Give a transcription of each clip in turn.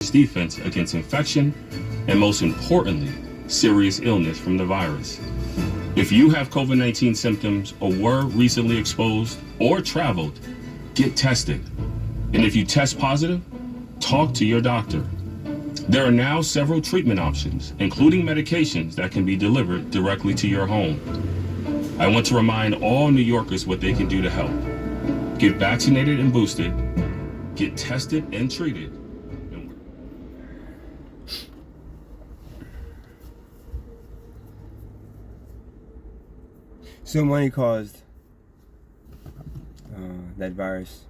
defense against infection and, most importantly, serious illness from the virus. If you have COVID-19 symptoms or were recently exposed or traveled, get tested. And if you test positive, talk to your doctor. There are now several treatment options, including medications that can be delivered directly to your home. I want to remind all New Yorkers what they can do to help. Get vaccinated and boosted, get tested and treated. So money caused that virus,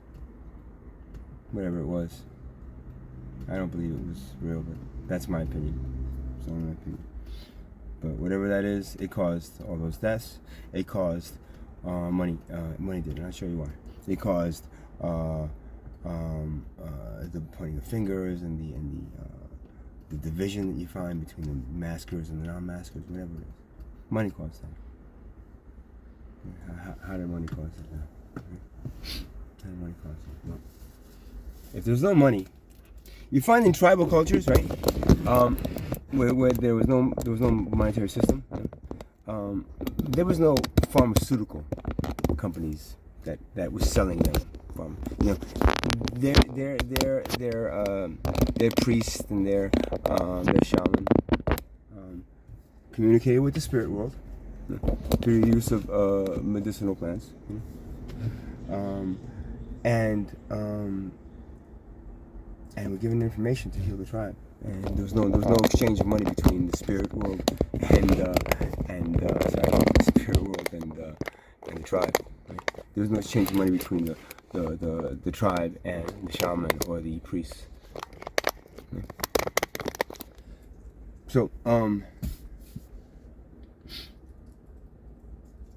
whatever it was. I don't believe it was real, but that's my opinion. It's only my opinion. But whatever that is, it caused all those deaths. It caused money. Money did. And I'll show you why. It caused the pointing of fingers and the division that you find between the maskers and the non-maskers, whatever it is. Money caused that. How did money cause it? How did money cause it? Well, if there's no money, you find in tribal cultures, right, where there was no monetary system, there was no pharmaceutical companies that was selling them from, their priests and their shaman communicated with the spirit world through the use of medicinal plants, and were given information to heal the tribe. And there was no exchange of money between the spirit world and the spirit world and the tribe. Right? There was no exchange of money between the tribe and the shaman or the priests. Right? So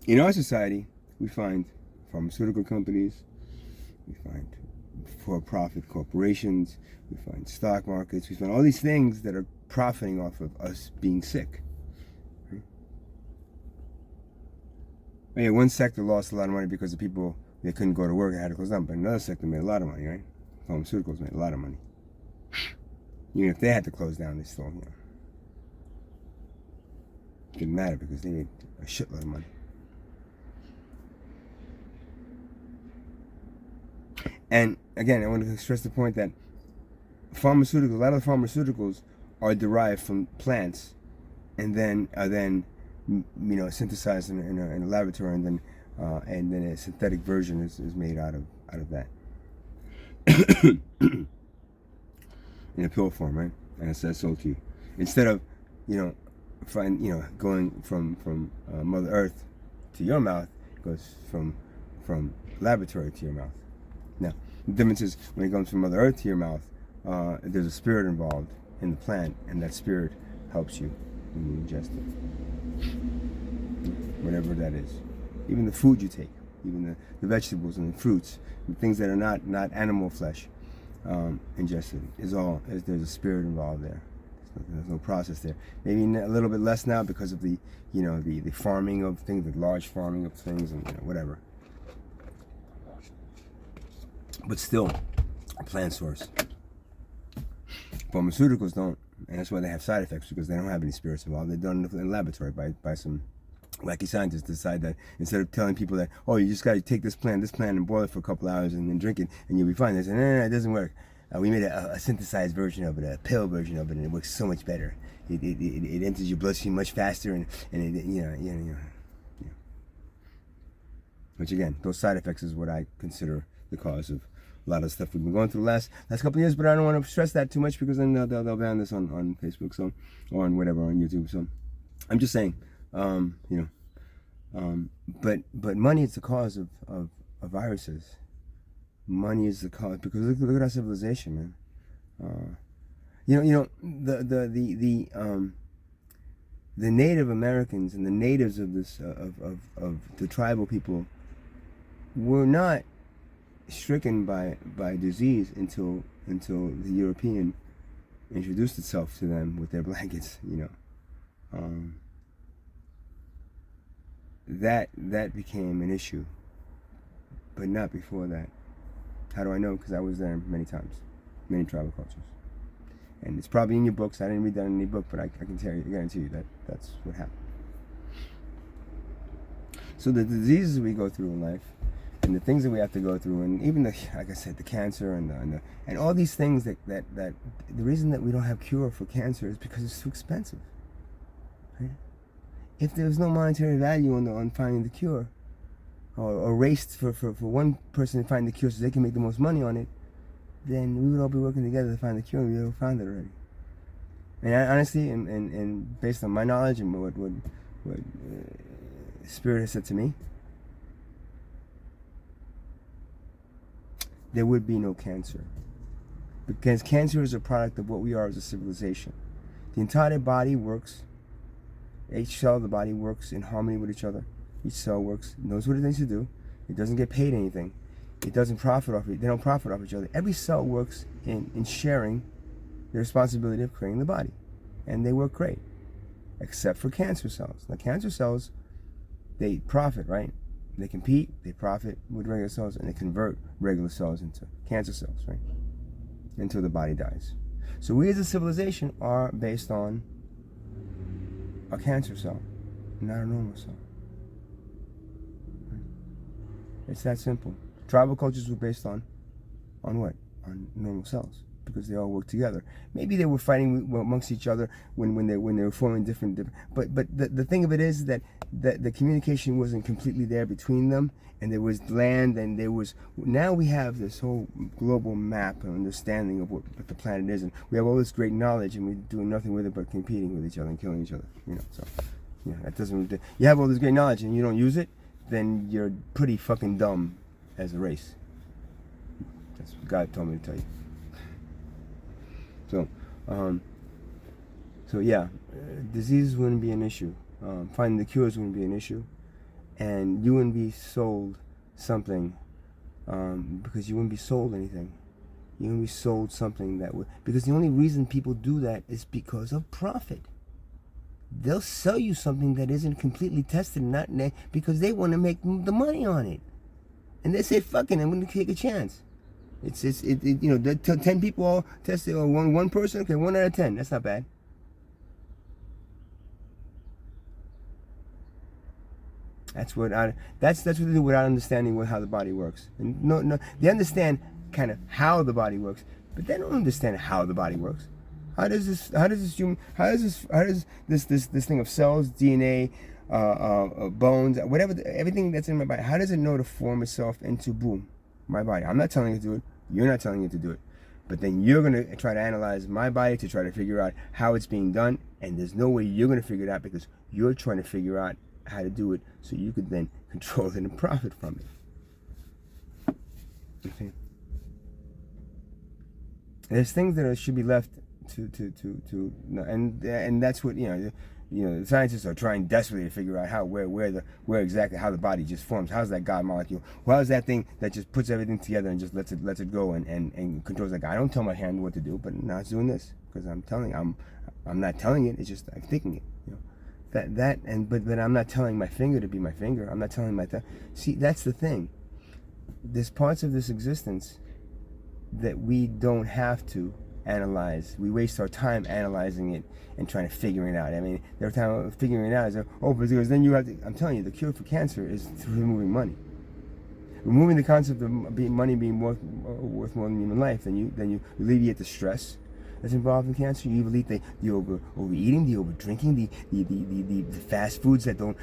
in our society, we find pharmaceutical companies, we find for-profit corporations, we find stock markets, we find all these things that are profiting off of us being sick. Right? Yeah, one sector lost a lot of money because the people, they couldn't go to work, they had to close down, but another sector made a lot of money, right? Pharmaceuticals made a lot of money. Even if they had to close down, they still, it didn't matter because they made a shitload of money. And again, I want to stress the point that a lot of the pharmaceuticals are derived from plants, and then are synthesized in a laboratory, and then a synthetic version is made out of that in a pill form, right? And it's sold to you instead of going from Mother Earth to your mouth. It goes from laboratory to your mouth. Now, the difference is when it comes from Mother Earth to your mouth, there's a spirit involved in the plant, and that spirit helps you when you ingest it. Whatever that is. Even the food you take, even the vegetables and the fruits, the things that are not animal flesh ingested, there's a spirit involved there. There's no process there. Maybe a little bit less now because of the farming of things, the large farming of things, and whatever. But still, a plant source. Pharmaceuticals don't, and that's why they have side effects, because they don't have any spirits involved. They're done in a laboratory by some wacky scientists decide that instead of telling people that, oh, you just got to take this plant and boil it for a couple hours and then drink it and you'll be fine. They say, no, it doesn't work. We made a synthesized version of it, a pill version of it, and it works so much better. It enters your bloodstream much faster, and Which again, those side effects is what I consider the cause of a lot of stuff we've been going through the last couple of years. But I don't want to stress that too much, because then they'll ban this on Facebook, so, or on whatever, on YouTube. So I'm just saying, but money is the cause of viruses. Money is the cause, because look at our civilization, man. The Native Americans and the natives of this of the tribal people were not stricken by disease until the European introduced itself to them with their blankets. That became an issue, but not before that. How do I know? Because I was there many times, many tribal cultures. And it's probably in your books. I didn't read that in any book, but I can guarantee you that that's what happened. So the diseases we go through in life, and the things that we have to go through, and even like I said, the cancer and all these things that the reason that we don't have cure for cancer is because it's too expensive. Right? If there was no monetary value on finding the cure, or race for one person to find the cure so they can make the most money on it, then we would all be working together to find the cure, and we would have found it already. And honestly, and based on my knowledge and what Spirit has said to me, there would be no cancer. Because cancer is a product of what we are as a civilization. The entire body works, each cell of the body works in harmony with each other. Each cell works, knows what it needs to do. It doesn't get paid anything. It doesn't profit off it. They don't profit off each other. Every cell works in sharing the responsibility of creating the body. And they work great. Except for cancer cells. Now cancer cells, they profit, right? They compete, they profit with regular cells, and they convert regular cells into cancer cells, right? Until the body dies. So we as a civilization are based on a cancer cell, not a normal cell. Right? It's that simple. Tribal cultures were based on what? On normal cells, because they all work together. Maybe they were fighting amongst each other when they were forming different. But the thing of it is that the communication wasn't completely there between them, and there was land, and there was. Now we have this whole global map and understanding of what the planet is, and we have all this great knowledge, and we're doing nothing with it but competing with each other and killing each other. So that doesn't. You have all this great knowledge and you don't use it, then you're pretty fucking dumb as a race. That's what God told me to tell you. So yeah, diseases wouldn't be an issue. Finding the cures wouldn't be an issue, and you wouldn't be sold something because you wouldn't be sold anything. You wouldn't be sold something that would, because the only reason people do that is because of profit. They'll sell you something that isn't completely tested, because they want to make the money on it, and they say, "Fucking, I'm going to take a chance." It's 10 people all tested, or one person. Okay, 1 out of 10. That's not bad. That's what they do without understanding how the body works. And no, they understand kind of how the body works, but they don't understand how the body works. How does this thing of cells, DNA, bones, whatever, everything that's in my body, how does it know to form itself into my body? I'm not telling it to do it. You're not telling it to do it. But then you're going to try to analyze my body to try to figure out how it's being done, and there's no way you're going to figure it out because you're trying to figure out how to do it so you could then control it and profit from it. Okay. There's things that should be left and that's what the scientists are trying desperately to figure out where exactly how the body just forms. How's that God molecule? Well, how's that thing that just puts everything together and just lets it go and controls that guy? I don't tell my hand what to do, but now it's doing this because I'm not telling it. It's just I'm thinking it. But I'm not telling my finger to be my finger. I'm not telling my thumb. See, that's the thing. There's parts of this existence that we don't have to analyze. We waste our time analyzing it and trying to figure it out. I mean, their time figuring it out is, because then you have to. I'm telling you, the cure for cancer is through removing money. Removing the concept of money being worth more than human life, then you alleviate the stress that's involved in cancer. You alleviate the overeating, the overdrinking, the fast foods that end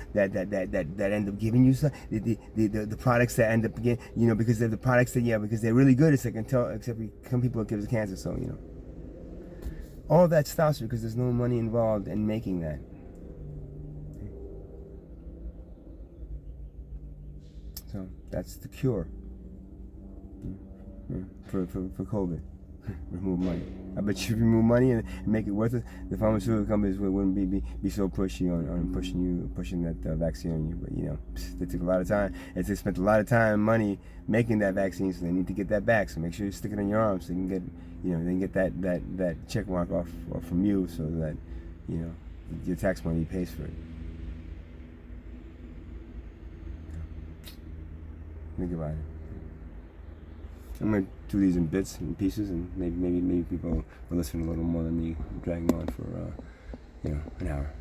up giving you the products that end up getting, because they're the products because they're really good. It's like except some people it gives cancer. So all of that stops because there's no money involved in making that. So that's the cure for COVID. Remove money. I bet you if you remove money and make it worth it, the pharmaceutical companies wouldn't be so pushy on pushing that vaccine on you. But they took a lot of time. They spent a lot of time and money making that vaccine, so they need to get that back. So make sure you stick it on your arm so you can get they can get that check mark off from you, so that your tax money pays for it. Think about it. I'm gonna do these in bits and pieces, and maybe people will listen a little more than me dragging on for an hour.